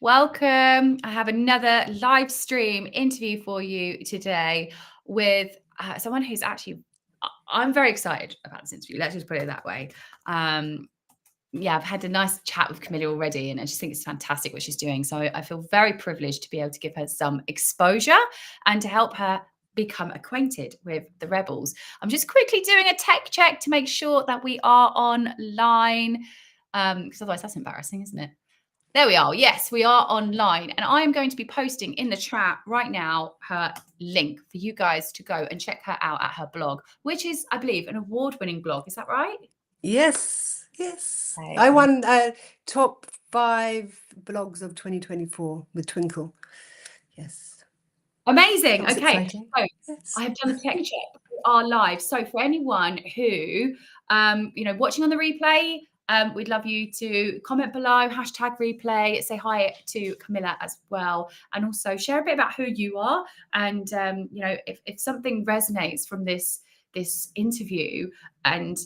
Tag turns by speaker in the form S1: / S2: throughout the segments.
S1: Welcome. I have another live stream interview for you today with someone who's actually, I'm very excited about this interview. Let's just put it that way. I've had a nice chat with Camilla already, and I just think it's fantastic what she's doing. So I feel very privileged to be able to give her some exposure and to help her become acquainted with the rebels. I'm just quickly doing a tech check to make sure that we are online, because otherwise that's embarrassing, isn't it? There we are. Yes, we are online. And I am going to be posting in the chat right now her link for you guys to go and check her out at her blog, which is, I believe, an award-winning blog. Is that right?
S2: Yes.
S1: Okay.
S2: I won top 5 blogs of 2024 with Twinkle. Yes.
S1: Amazing.
S2: That was
S1: Okay.
S2: exciting.
S1: So
S2: Yes.
S1: I have done the tech check. We are live. So for anyone who, watching on the replay, we'd love you to comment below, #replay, say hi to Camilla as well, and also share a bit about who you are. And if something resonates from this interview, and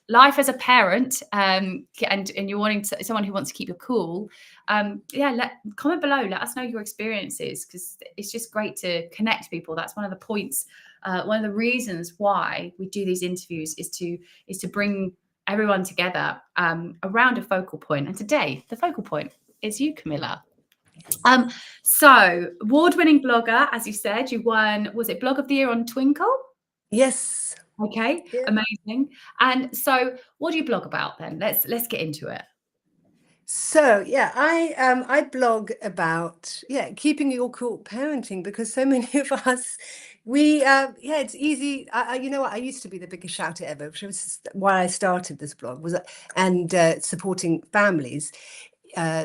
S1: life as a parent, and you're wanting someone who wants to keep you cool, comment below. Let us know your experiences, because it's just great to connect people. That's one of the points. One of the reasons why we do these interviews is to bring everyone together around a focal point. And today, the focal point is you, Camilla. So award-winning blogger, as you said, you won, was it Blog of the Year on Twinkle?
S2: Yes.
S1: Okay, yeah. Amazing. And so what do you blog about then? Let's get into it.
S2: So I blog about keeping your cool parenting, because so many of us, it's easy. You know what, I used to be the biggest shouter ever, which was why I started this blog, and supporting families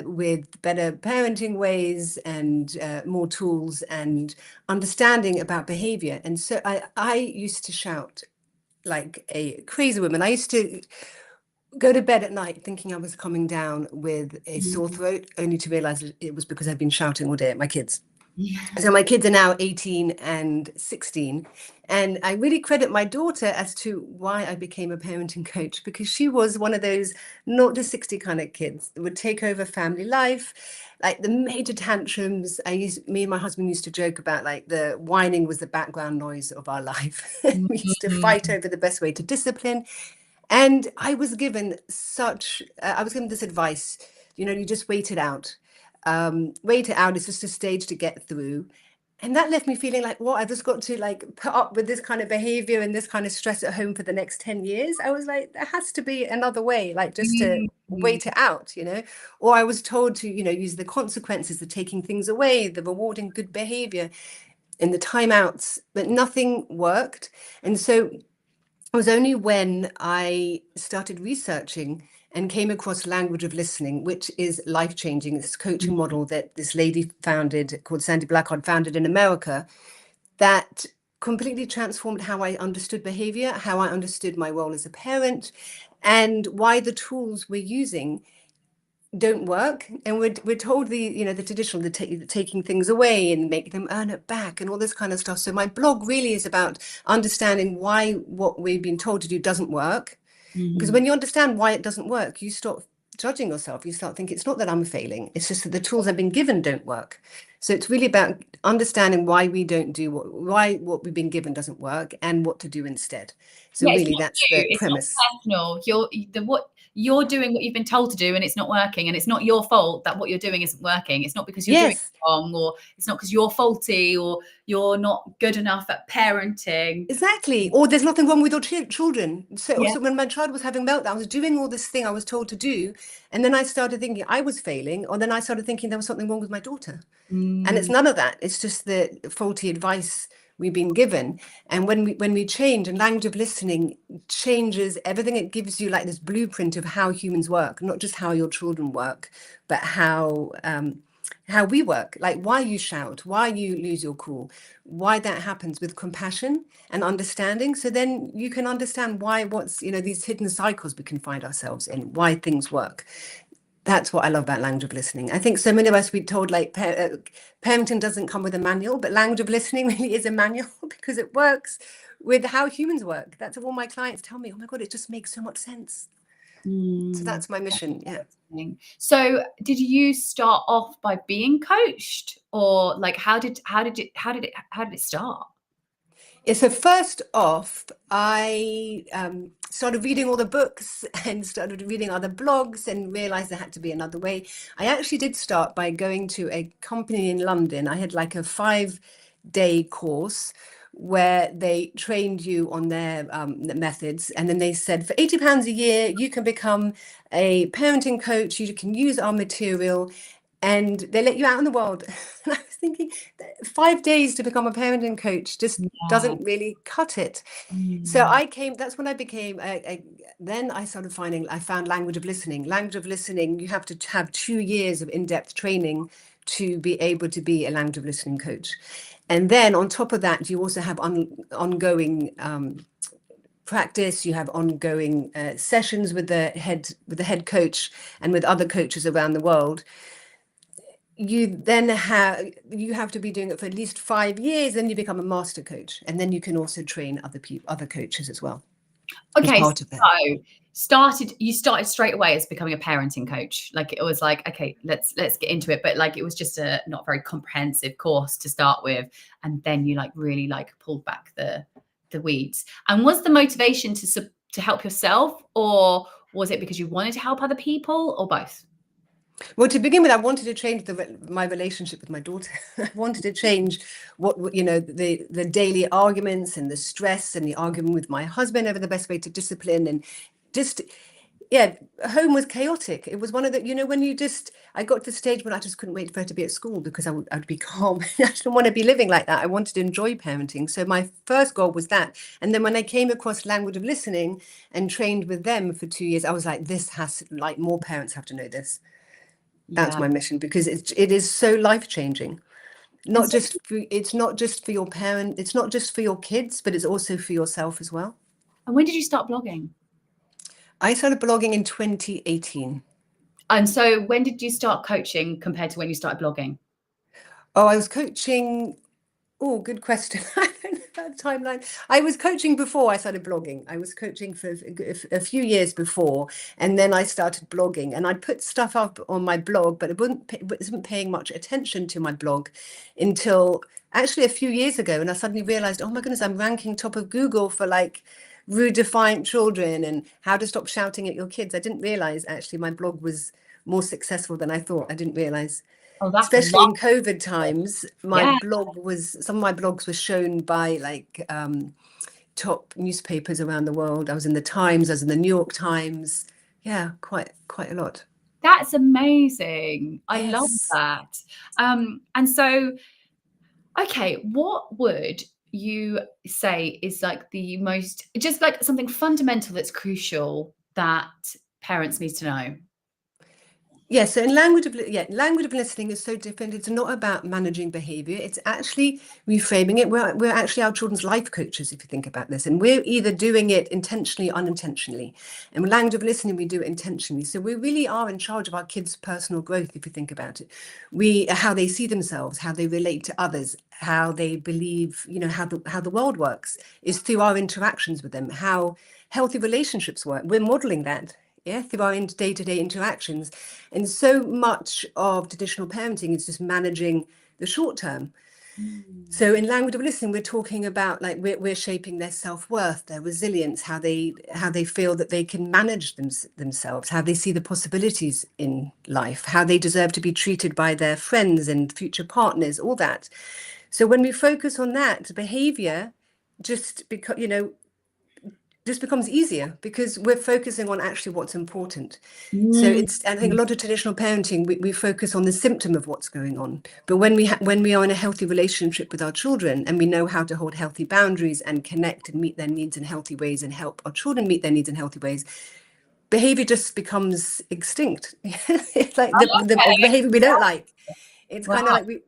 S2: with better parenting ways and more tools and understanding about behavior. And so I used to shout like a crazy woman. I used to go to bed at night thinking I was coming down with a sore throat, only to realize it was because I've been shouting all day at my kids. Yeah. So my kids are now 18 and 16. And I really credit my daughter as to why I became a parenting coach, because she was one of those 0 to 60 kind of kids that would take over family life, like the major tantrums. Me and my husband used to joke about, like, the whining was the background noise of our life. We used to fight over the best way to discipline. And I was given this advice, you just wait it out. Wait it out. It's just a stage to get through. And that left me feeling like, what, I've just got to put up with this kind of behavior and this kind of stress at home for the next 10 years. I was like, there has to be another way, just to wait it out, Or I was told to, use the consequences of taking things away, the rewarding good behavior and the timeouts, but nothing worked. And so it was only when I started researching and came across language of listening, which is life-changing. This coaching model that this lady founded, called Sandy Blackard, founded in America, that completely transformed how I understood behavior, how I understood my role as a parent, and why the tools we're using don't work. And we're told the traditional, taking things away and make them earn it back and all this kind of stuff. So my blog really is about understanding why what we've been told to do doesn't work. Because when you understand why it doesn't work, you stop judging yourself. You start thinking, it's not that I'm failing, it's just that the tools I've been given don't work. So it's really about understanding why we don't do what we've been given doesn't work, and what to do instead. So really, that's the premise.
S1: It's not personal. You're doing what you've been told to do, and it's not working, and it's not your fault that what you're doing isn't working. It's not because you're doing it wrong, or it's not because you're faulty, or you're not good enough at parenting.
S2: Exactly. Or there's nothing wrong with your children. So when my child was having meltdowns, I was doing all this thing I was told to do, and then I started thinking I was failing, or then I started thinking there was something wrong with my daughter. And it's none of that. It's just the faulty advice we've been given. And when we change, and language of listening changes everything, it gives you this blueprint of how humans work, not just how your children work, but how we work, why you shout, why you lose your cool, why that happens, with compassion and understanding. So then you can understand what's these hidden cycles we can find ourselves in, why things work. That's what I love about language of listening. I think so many of us, we told parenting doesn't come with a manual, but language of listening really is a manual, because it works with how humans work. That's what all my clients tell me. Oh my God, it just makes so much sense. So
S1: Mm.
S2: that's my mission. Yeah.
S1: So did you start off by being coached, or like how did it start?
S2: Yeah, so first off, I started reading all the books and started reading other blogs and realized there had to be another way. I actually did start by going to a company in London. I had like a 5-day course where they trained you on their methods. And then they said, for £80 a year, you can become a parenting coach. You can use our material. And they let you out in the world. And I was thinking, 5 days to become a parenting coach just
S1: Yeah.
S2: doesn't really cut it. So
S1: Mm.
S2: that's when I became, then I started I found language of listening. Language of listening, you have to have 2 years of in-depth training to be able to be a language of listening coach. And then on top of that, you also have ongoing practice. You have ongoing sessions with the head coach and with other coaches around the world. You have to be doing it for at least 5 years, then you become a master coach, and then you can also train other coaches as well as
S1: Okay,
S2: part of that.
S1: so you started straight away as becoming a parenting coach. Like it was like, okay, let's get into it. But like it was just a not very comprehensive course to start with. And then you like really like pulled back the weeds. And was the motivation to help yourself, or was it because you wanted to help other people, or both?
S2: Well, to begin with, I wanted to change my relationship with my daughter. I wanted to change the daily arguments and the stress and the argument with my husband over the best way to discipline, and just, yeah, home was chaotic. It was one of the, when I got to the stage when I just couldn't wait for her to be at school, because I'd be calm. I didn't want to be living like that. I wanted to enjoy parenting. So my first goal was that. And then when I came across language of listening and trained with them for 2 years, I was like, more parents have to know this. That's
S1: Yeah.
S2: my mission, because it is so life-changing.
S1: And so,
S2: It's not just for your parent, it's not just for your kids, but it's also for yourself as well.
S1: and when did you start blogging?
S2: I started blogging in 2018.
S1: And so when did you start coaching compared to when you started blogging?
S2: Oh, I was coaching. Oh, good question. I don't know about the timeline. I was coaching before I started blogging. I was coaching for a few years before, and then I started blogging. And I'd put stuff up on my blog, but it wasn't paying much attention to my blog until actually a few years ago. And I suddenly realized, oh my goodness, I'm ranking top of Google for like rude, defiant children and how to stop shouting at your kids. I didn't realize actually my blog was more successful than I thought. I didn't realize.
S1: Oh, that's
S2: Especially in COVID times,
S1: yeah.
S2: some of my blogs were shown by like top newspapers around the world. I was in the Times, I was in the New York Times. Yeah, quite a lot.
S1: That's amazing. I love
S2: Yes.
S1: that. And so, okay, what would you say is like the most, just like something fundamental that's crucial that parents need to know?
S2: Yeah, so language of listening is so different. It's not about managing behavior. It's actually reframing it. We're actually our children's life coaches, if you think about this. And we're either doing it intentionally or unintentionally. And with language of listening, we do it intentionally. So we really are in charge of our kids' personal growth, if you think about it. How they see themselves, how they relate to others, how they believe, how the world works is through our interactions with them, how healthy relationships work. We're modeling that. Yeah, through our day-to-day interactions. And so much of traditional parenting is just managing the short term. So in language of listening, we're talking about like we're shaping their self-worth, their resilience, how they feel that they can manage themselves, how they see the possibilities in life, how they deserve to be treated by their friends and future partners, all that. So when we focus on that, behavior just becomes easier because we're focusing on actually what's important. So
S1: Mm.
S2: I think a lot of traditional parenting, we focus on the symptom of what's going on. But when we are in a healthy relationship with our children and we know how to hold healthy boundaries and connect and meet their needs in healthy ways and help our children meet their needs in healthy ways, behavior just becomes extinct. It's like the
S1: Okay.
S2: behavior we don't like. It's
S1: Wow.
S2: kind of like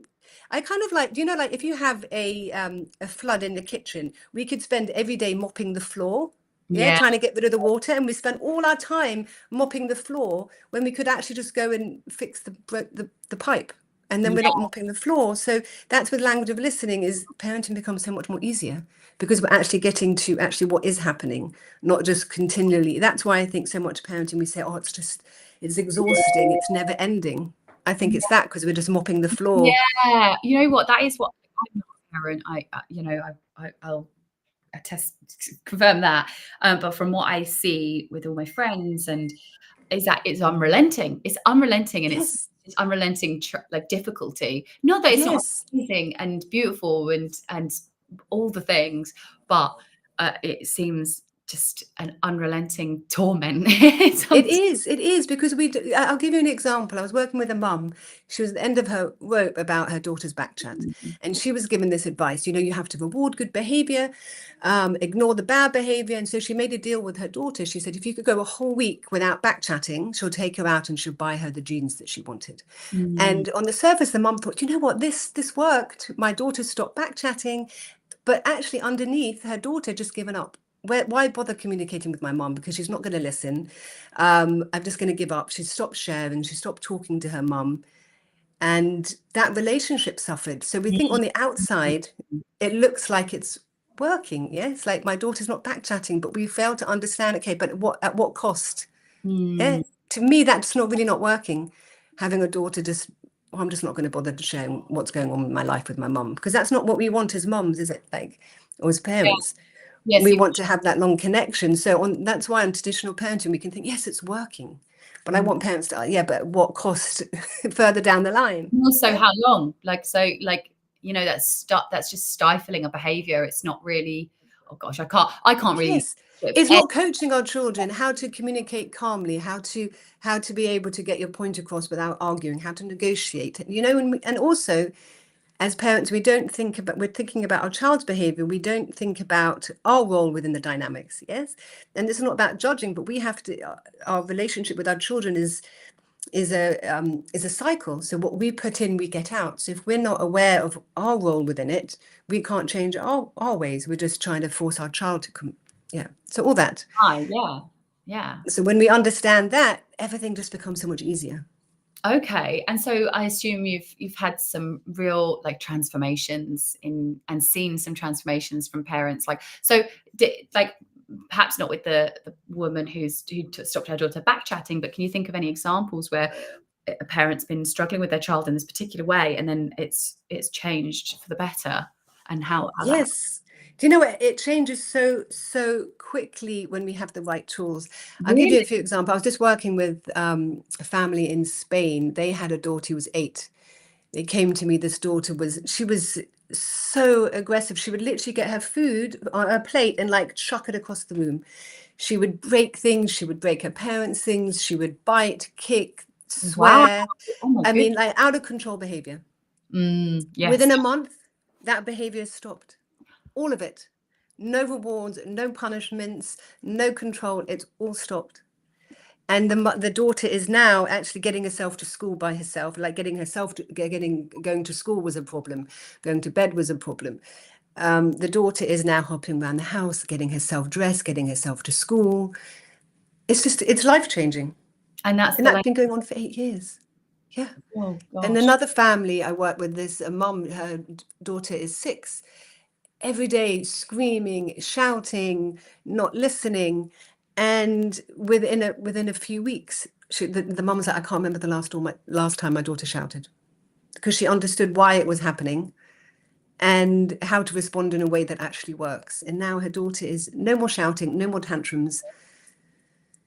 S2: I kind of like, like if you have a flood in the kitchen, we could spend every day mopping the floor,
S1: Yeah.
S2: trying to get rid of the water, and we spend all our time mopping the floor when we could actually just go and fix the pipe. and then we're not mopping the floor. So that's with language of listening, is parenting becomes so much more easier because we're actually getting to actually what is happening, not just continually. That's why I think so much parenting, we say, oh, it's exhausting, it's never ending. I think it's that because we're just mopping the floor.
S1: Yeah, you know what? That is what I'm not a parent. I'll attest, confirm that. But from what I see with all my friends, and is that it's unrelenting. It's unrelenting, and
S2: Yes.
S1: it's unrelenting like difficulty. Not that it's not
S2: Yes.
S1: amazing and beautiful and all the things, but it seems just an unrelenting torment.
S2: It is because I'll give you an example. I was working with a mum. She was at the end of her rope about her daughter's back chat. And she was given this advice, you have to reward good behavior, ignore the bad behavior. And so she made a deal with her daughter. She said, if you could go a whole week without back chatting, she'll take her out and she'll buy her the jeans that she wanted. And on the surface, the mum thought, you know what, this worked. My daughter stopped back chatting. But actually underneath, her daughter just given up. Why bother communicating with my mom? Because she's not going to listen. I'm just going to give up. She stopped sharing. She stopped talking to her mum. And that relationship suffered. So we think on the outside, it looks like it's working. Yeah, it's like my daughter's not back chatting, but we fail to understand, okay, but at what cost? Yeah, to me, that's not working. Having a daughter just, well, I'm just not going to bother to share what's going on in my life with my mum, because that's not what we want as mums, is it? Like, or as parents.
S1: Yes,
S2: We want to have that long connection. So that's why on traditional parenting, we can think, yes, it's working. But I want parents to, yeah, but what cost further down the line?
S1: also how long? That's just stifling a behavior. It's not really, oh gosh, I can't really.
S2: Yes. It's not coaching our children how to communicate calmly, how to be able to get your point across without arguing, how to negotiate. And also, as parents, we're thinking about our child's behavior. We don't think about our role within the dynamics. Yes. And this is not about judging, but we have to, our relationship with our children is a cycle. So what we put in, we get out. So if we're not aware of our role within it, we can't change our ways. We're just trying to force our child to come. Yeah. So all that.
S1: Yeah.
S2: So when we understand that, everything just becomes so much easier.
S1: Okay. And so I assume you've had some real transformations and seen some transformations from parents. Perhaps not with the woman who stopped her daughter back chatting, but can you think of any examples where a parent's been struggling with their child in this particular way, and then it's changed for the better, and how
S2: yes. Do you know what? It changes so quickly when we have the right tools. I'll give you a few examples. I was just working with a family in Spain. They had a daughter who was 8. They came to me. This daughter was so aggressive. She would literally get her food on her plate and chuck it across the room. She would break things. She would break her parents' things. She would bite, kick, swear.
S1: Wow.
S2: I mean, out of control behavior.
S1: Yes.
S2: Within a month, that behavior stopped. All of it. No rewards, no punishments, no control. It's all stopped. And the daughter is now actually getting herself to school by herself. Going to school was a problem. Going to bed was a problem. The daughter is now hopping around the house, getting herself dressed, getting herself to school. It's life-changing. And that's been going on for 8 years. Yeah.
S1: Oh, gosh.
S2: And another family I work with, there's a mum, her daughter is 6. Every day screaming, shouting, not listening. And within a few weeks, the mum was like, I can't remember the last time my daughter shouted, because she understood why it was happening and how to respond in a way that actually works. And now her daughter is no more shouting, no more tantrums,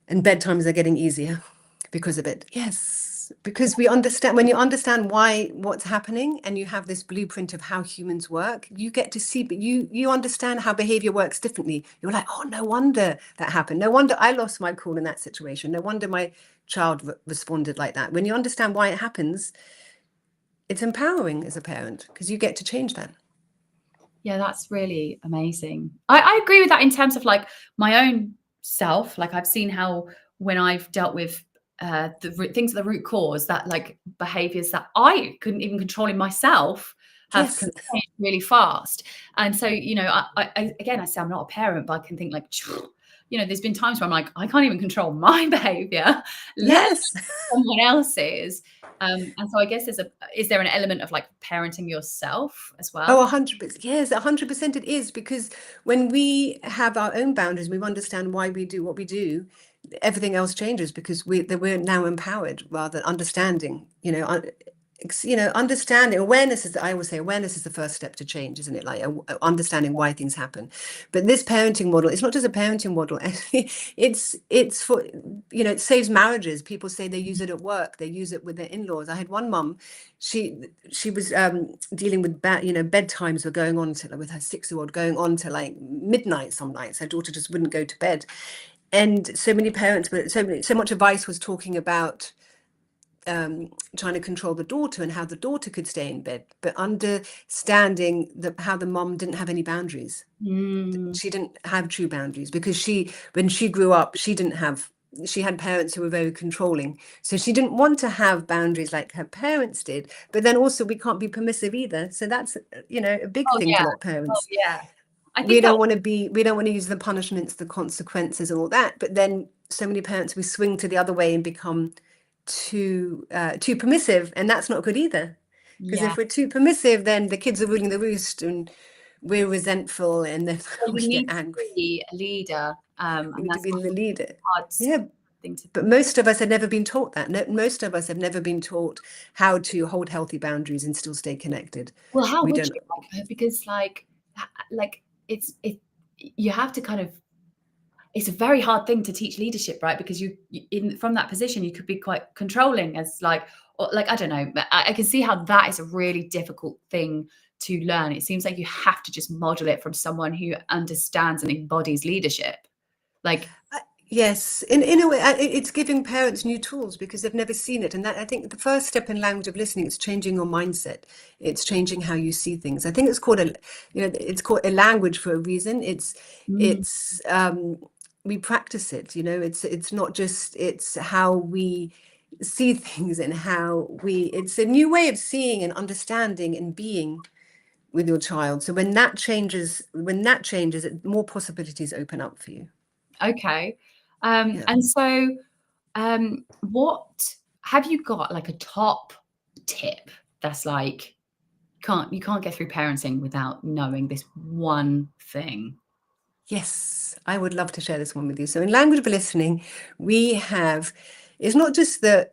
S2: and bedtimes are getting easier because of it. Yes. Because when you understand what's happening, and you have this blueprint of how humans work, you get to see, but you understand how behavior works differently. You're like, oh, no wonder that happened. No wonder I lost my cool in that situation. No wonder my child responded like that. When you understand why it happens, it's empowering as a parent, because you get to change that.
S1: Yeah, that's really amazing. I agree with that in terms of my own self. I've seen how when I've dealt with the things at the root cause, that behaviors that I couldn't even control in myself have changed really fast. And so, I again, I say I'm not a parent, but I can think you know, there's been times where I'm like, I can't even control my behavior, let
S2: Yes.
S1: alone someone else's. And so I guess is there an element of like parenting yourself as
S2: Oh,
S1: well?
S2: 100%. Yes, 100% it is, because when we have our own boundaries, we understand why we do what we do, everything else changes, because we're now empowered rather than understanding, understanding. Awareness is, I always say, awareness is the first step to change, isn't it? Like understanding why things happen. But this parenting model, it's not just a parenting model. It's for, it saves marriages. People say they use it at work, they use it with their in-laws. I had one mum, she was dealing with bedtimes were going on to, with her 6-year-old, going on to like midnight some nights. Her daughter just wouldn't go to bed, and so many parents, but so much advice was talking about trying to control the daughter and how the daughter could stay in bed, but understanding how the mom didn't have any boundaries. She didn't have true boundaries, because when she grew up, she had parents who were very controlling. So she didn't want to have boundaries like her parents did. But then also, we can't be permissive either. So that's, a big
S1: Oh
S2: thing
S1: yeah.
S2: for a lot of
S1: Oh
S2: parents.
S1: yeah. I
S2: We
S1: think that
S2: don't want to use the punishments, the consequences and all that. But then so many parents, we swing to the other way and become too permissive, and that's not good either. Because
S1: yeah.
S2: if we're too permissive, then the kids are ruling the roost, and we're resentful, and then
S1: Well,
S2: we
S1: you
S2: get
S1: need to
S2: angry.
S1: be a leader,
S2: We
S1: and
S2: need to
S1: that's
S2: be the leader.
S1: a hard
S2: Yeah,
S1: thing to.
S2: but most of us have never been taught that. Most of us have never been taught how to hold healthy boundaries and still stay connected.
S1: Well, how
S2: We
S1: would
S2: don't.
S1: you? Because like you have to kind of. It's a very hard thing to teach leadership, right? Because from that position, you could be quite controlling, as or like, I don't know. But I can see how that is a really difficult thing to learn. It seems like you have to just model it from someone who understands and embodies leadership. Like,
S2: Yes, in a way, it's giving parents new tools because they've never seen it. And that, I think, the first step in language of listening is changing your mindset. It's changing how you see things. I think it's called a language for a reason.
S1: mm,
S2: It's we practice it. It's not just, it's how we see things, and it's a new way of seeing and understanding and being with your child. So when that changes, more possibilities open up for you.
S1: okay.
S2: Yeah.
S1: And so, what have you got, like a top tip that's like, you can't get through parenting without knowing this one thing?
S2: Yes, I would love to share this one with you. So in language of listening, we have, it's not just the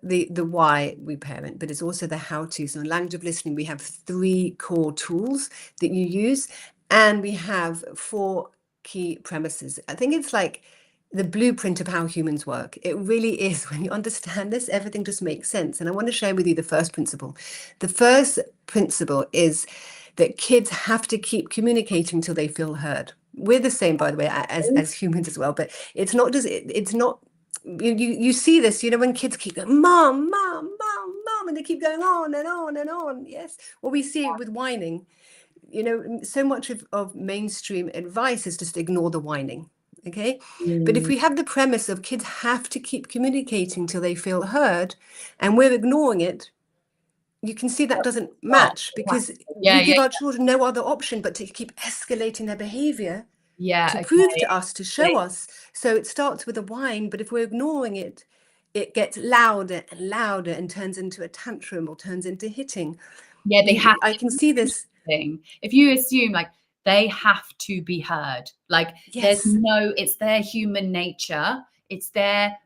S2: why we parent, but it's also the how to. So in language of listening, we have 3 core tools that you use, and we have 4 key premises. I think it's like the blueprint of how humans work. It really is. When you understand this, everything just makes sense. And I want to share with you the first principle. The first principle is that kids have to keep communicating till they feel heard. We're the same, by the way, as humans as well. But it's not just it's not you see this, when kids keep going, mom, mom, mom, mom, and they keep going on and on and on. Yes. Well, we see it with whining. So much of mainstream advice is just ignore the whining. Okay. But if
S1: Mm,
S2: we have the premise of kids have to keep communicating till they feel heard, and we're ignoring it, you can see that doesn't
S1: stop.
S2: match, because
S1: Yeah,
S2: we
S1: yeah,
S2: give our children no other option but to keep escalating their behavior
S1: yeah.
S2: to prove
S1: Okay.
S2: to us, to show us. So it starts with a whine, but if we're ignoring it, it gets louder and louder and turns into a tantrum or turns into hitting.
S1: Yeah, they have
S2: I can see this.
S1: thing. If you assume like they have to be heard, like
S2: Yes.
S1: it's their human nature, it's their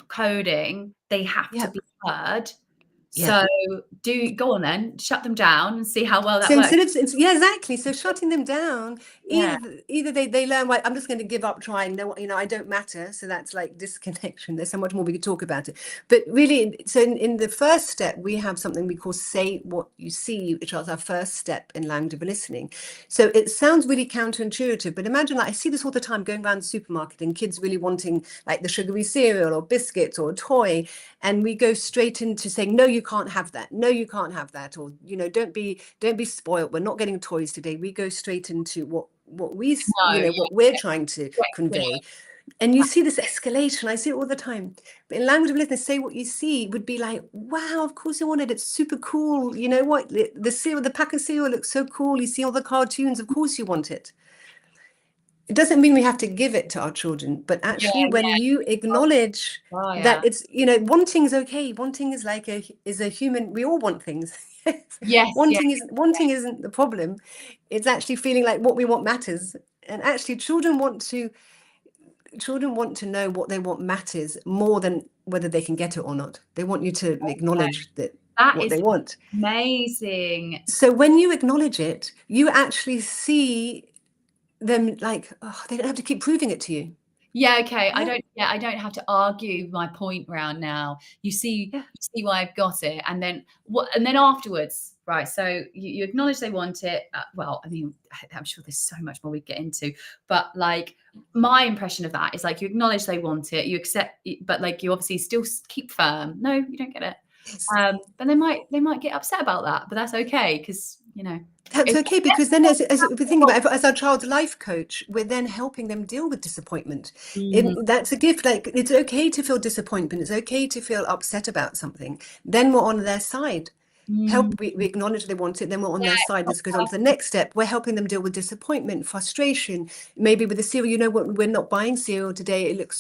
S1: coding, they have to
S2: Yeah.
S1: be heard.
S2: Yeah.
S1: So go on then, shut them down and see how well that
S2: So
S1: works.
S2: yeah, exactly. So shutting them down,
S1: Yeah.
S2: either they learn, well, I'm just going to give up trying. No, I don't matter. So that's like disconnection. There's so much more we could talk about it. But really, so in the first step, we have something we call say what you see, which is our first step in language of listening. So it sounds really counterintuitive, but imagine, like, I see this all the time going around the supermarket and kids really wanting like the sugary cereal or biscuits or a toy. And we go straight into saying, no, you can't have that. No, you can't have that. Or, don't be spoiled. We're not getting toys today. We go straight into what
S1: No, yeah,
S2: what we're trying to
S1: yeah,
S2: convey. And you see this escalation. I see it all the time. But in language of listening, say what you see would be like, wow, of course you want it. It's super cool. You know what? The cereal, the pack of cereal looks so cool. You see all the cartoons. Of course you want it. It doesn't mean we have to give it to our children, but
S1: Yeah,
S2: actually when
S1: yeah.
S2: you acknowledge
S1: Oh,
S2: that
S1: yeah.
S2: it's, wanting is okay. Wanting is like a human, we all want things.
S1: Yes, yeah.
S2: Wanting isn't the problem. It's actually feeling like what we want matters. And actually children want to know what they want matters more than whether they can get it or not. They want you to
S1: Okay.
S2: acknowledge that
S1: That
S2: what
S1: is
S2: they want.
S1: amazing.
S2: So when you acknowledge it, you actually see them like, oh, they don't have to keep proving it to you.
S1: Yeah, okay.
S2: Yeah,
S1: I don't have to argue my point round now.
S2: yeah.
S1: You see why I've got it. And then afterwards, right. So you acknowledge they want it. Well, I mean, I'm sure there's so much more we get into, but like my impression of that is like you acknowledge they want it, you accept, but like you obviously still keep firm. No, you don't get it.
S2: Yes.
S1: Then they might get upset about that, but that's okay because
S2: That's
S1: it's
S2: okay, because then as we think about it, as our child's life coach, we're then helping them deal with disappointment.
S1: Mhm.
S2: That's a gift. Like, it's okay to feel disappointment. It's okay to feel upset about something. Then we're on their side.
S1: Mm.
S2: We acknowledge they want it, then we're on their side.
S1: Yeah,
S2: This goes on to the next step. We're helping them deal with disappointment, frustration. Maybe with the cereal, what, we're not buying cereal today. It looks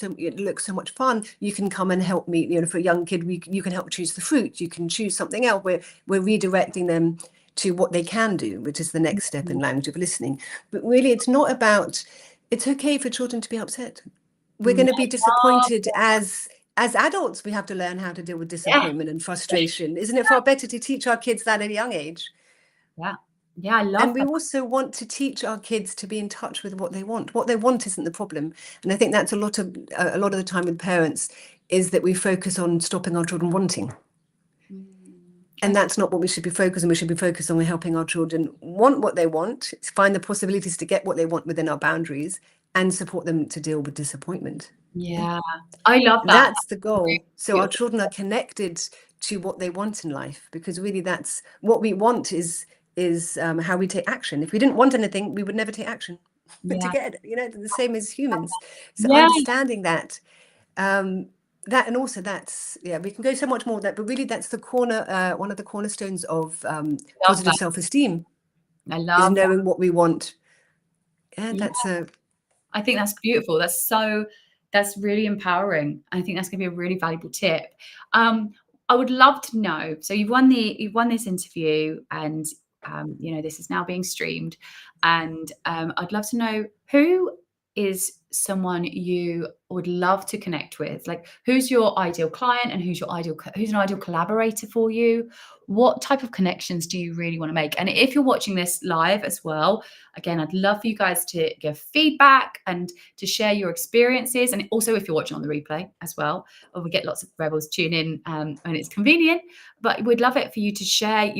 S2: so much fun. You can come and help me. For a young kid, you can help choose the fruit. You can choose something else. We're redirecting them to what they can do, which is the next step in language of listening. But really, it's okay for children to be upset. We're
S1: Mm,
S2: going to be
S1: I love
S2: disappointed as adults. We have to learn how to deal with
S1: yeah,
S2: disappointment and frustration. Isn't it far better to teach our kids that at a young age?
S1: yeah, yeah, I love
S2: And we
S1: that.
S2: also want to teach our kids to be in touch with what they want. What they want isn't the problem. And I think that's a lot of the time with parents, is that we focus on stopping our children wanting. And
S1: Okay.
S2: that's not what we should be focused on. We should be focused on helping our children want what they want, find the possibilities to get what they want within our boundaries, and support them to deal with disappointment.
S1: Yeah, I love that.
S2: That's the
S1: That's really
S2: goal. So our
S1: beautiful.
S2: children are connected to what they want in life, because really that's what we want is how we take action. If we didn't want anything, we would never take action to
S1: Yeah,
S2: get it. The same as humans. So
S1: yeah,
S2: understanding that, and also that's, yeah, we can go so much more with that, but really that's one of the cornerstones of
S1: love
S2: positive
S1: that.
S2: self-esteem,
S1: I
S2: is
S1: love that.
S2: knowing what we want. Yeah,
S1: Yeah,
S2: that's a
S1: I think that's beautiful. That's really empowering. I think that's going to be a really valuable tip. I would love to know. So you've won this interview, and this is now being streamed, and I'd love to know who is someone you would love to connect with. Like, who's your ideal client, and who's an ideal collaborator for you? What type of connections do you really want to make? And if you're watching this live as well, again, I'd love for you guys to give feedback and to share your experiences. And also, if you're watching on the replay as well, or we get lots of rebels tune in when it's convenient. But we'd love it for you to share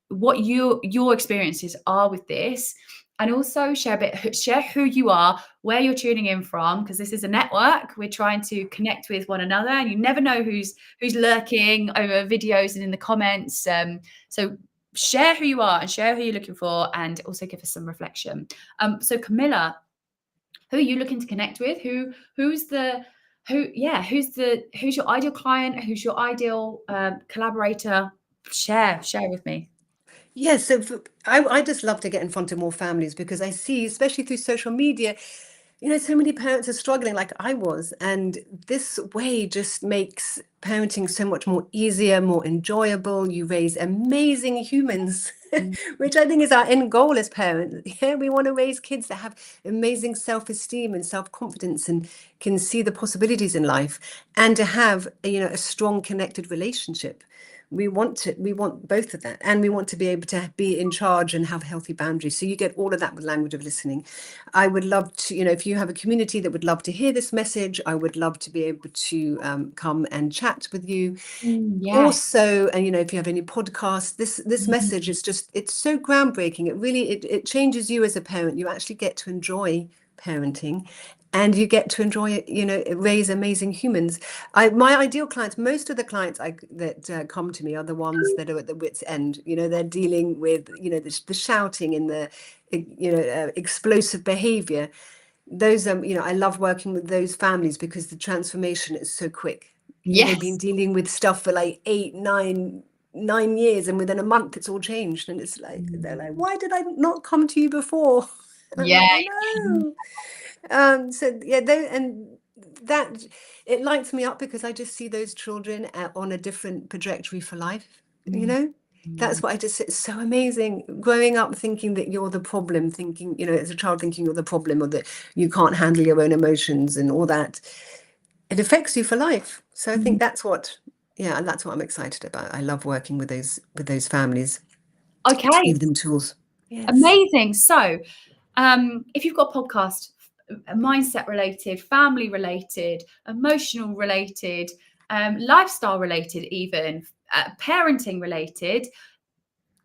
S1: what your experiences are with this, and also share who you are, where you're tuning in from, because this is a network. We're trying to connect with one another, and you never know who's lurking over videos and in the comments. So share who you are and share who you're looking for, and also give us some reflection. So Camilla, who are you looking to connect with? Who's your ideal client? Who's your ideal collaborator? Share with me.
S2: Yes, so I just love to get in front of more families, because I see, especially through social media, so many parents are struggling like I was. And this way just makes parenting so much more easier, more enjoyable. You raise amazing humans,
S1: Mm.
S2: which I think is our end goal as parents. Yeah, we want to raise kids that have amazing self-esteem and self-confidence and can see the possibilities in life, and to have a strong connected relationship. We want both of that, and we want to be able to be in charge and have healthy boundaries. So you get all of that with language of listening. I would love to, if you have a community that would love to hear this message, I would love to be able to come and chat with you.
S1: Yes.
S2: Also, and if you have any podcasts, this
S1: Mm.
S2: message is it's so groundbreaking. It changes you as a parent. You actually get to enjoy parenting, and you get to enjoy raise amazing humans. My ideal clients, most of the clients that come to me, are the ones that are at the wit's end. They're dealing with the shouting and the explosive behavior. Those I love working with those families, because the transformation is so quick. They've been
S1: Yes.
S2: dealing with stuff for like 8, 9 years, and within a month it's all changed. And it's like, they're like,
S1: Mm.
S2: why did I not come to you before? I'm
S1: Yeah.
S2: like, I know. So yeah, and that it lights me up because I just see those children on a different trajectory for life. You know, that's what I just. It's so amazing. Growing up thinking that you're the problem, thinking as a child thinking you're the problem, or that you can't handle your own emotions and all that. It affects you for life. So I think that's what. Yeah, and that's what I'm excited about. I love working with those families to
S1: Okay.
S2: give them tools. Yes.
S1: Amazing. So, if you've got a podcast, mindset related, family related, emotional related, lifestyle related, even parenting related,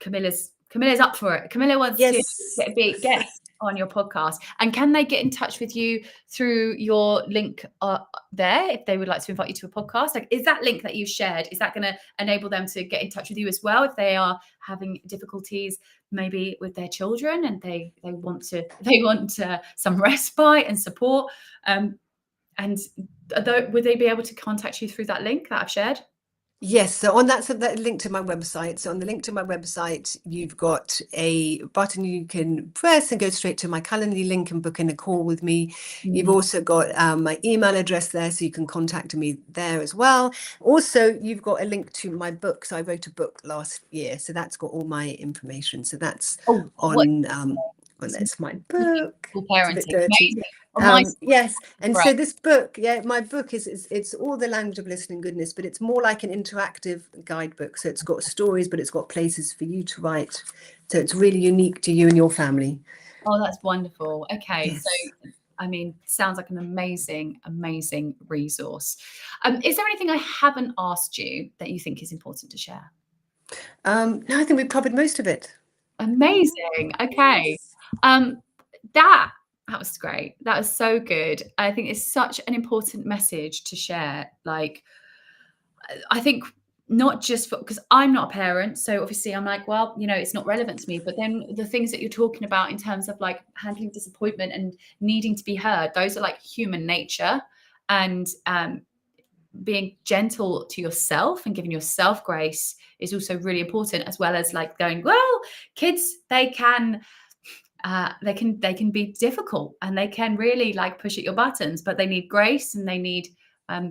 S1: Camilla's up for it. Camilla wants to
S2: Yes.
S1: be a guest on your podcast. And can they get in touch with you through your link there if they would like to invite you to a podcast? Like, is that link that you shared, is that going to enable them to get in touch with you as well if they are having difficulties maybe with their children and they want some respite and support? And would they be able to contact you through that link that I've shared?
S2: Yes, so on that link to my website. So on the link to my website, you've got a button you can press and go straight to my Calendly link and book in a call with me. You've also got my email address there, so you can contact me there as well. Also, you've got a link to my book. So I wrote a book last year, so that's got all my information. So that's on. Well, that's my book. It's a bit dirty. Yes, and so this book, my book it's all the language of listening goodness, but it's more like an interactive guidebook. So it's got stories, but it's got places for you to write. So it's really unique to you and your family.
S1: Oh, that's wonderful. Okay,
S2: Yes.
S1: so I mean, sounds like an amazing resource. Is there anything I haven't asked you that you think is important to share?
S2: No, I think we've covered most of it.
S1: Amazing. Okay. That was great. That was so good. I think it's such an important message to share. Like, I think not just because I'm not a parent, so obviously I'm like, well, it's not relevant to me. But then the things that you're talking about in terms of like handling disappointment and needing to be heard, those are like human nature, and being gentle to yourself and giving yourself grace is also really important, as well as like going, well, kids, they can be difficult and they can really like push at your buttons, but they need grace and they need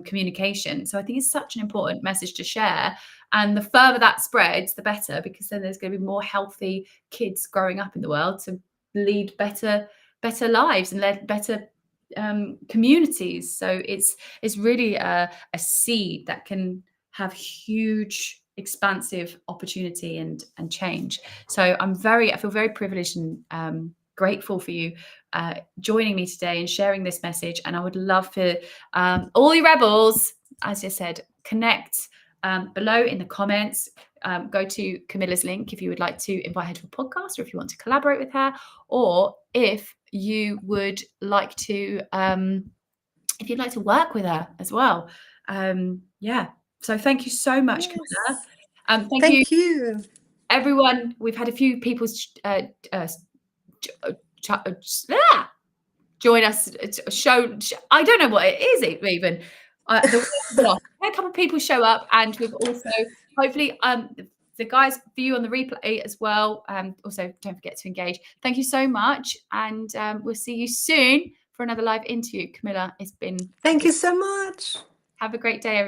S1: communication. So I think it's such an important message to share. And the further that spreads, the better, because then there's going to be more healthy kids growing up in the world to lead better lives and lead better communities. So it's really a seed that can have huge expansive opportunity and change. So I feel very privileged and grateful for you joining me today and sharing this message. And I would love for all you rebels, as I said, connect below in the comments. Go to Camilla's link if you would like to invite her to a podcast, or if you want to collaborate with her, or if you would like to if you'd like to work with her as well. So thank you so much,
S2: Yes.
S1: Camilla.
S2: Thank you,
S1: everyone. We've had a few people join us. Show. I don't know what it is even. A couple of people show up, and we've also hopefully the guys view on the replay as well. Also, don't forget to engage. Thank you so much, and we'll see you soon for another live interview. Camilla, it's been.
S2: Thank you so much.
S1: Have a great day, everyone.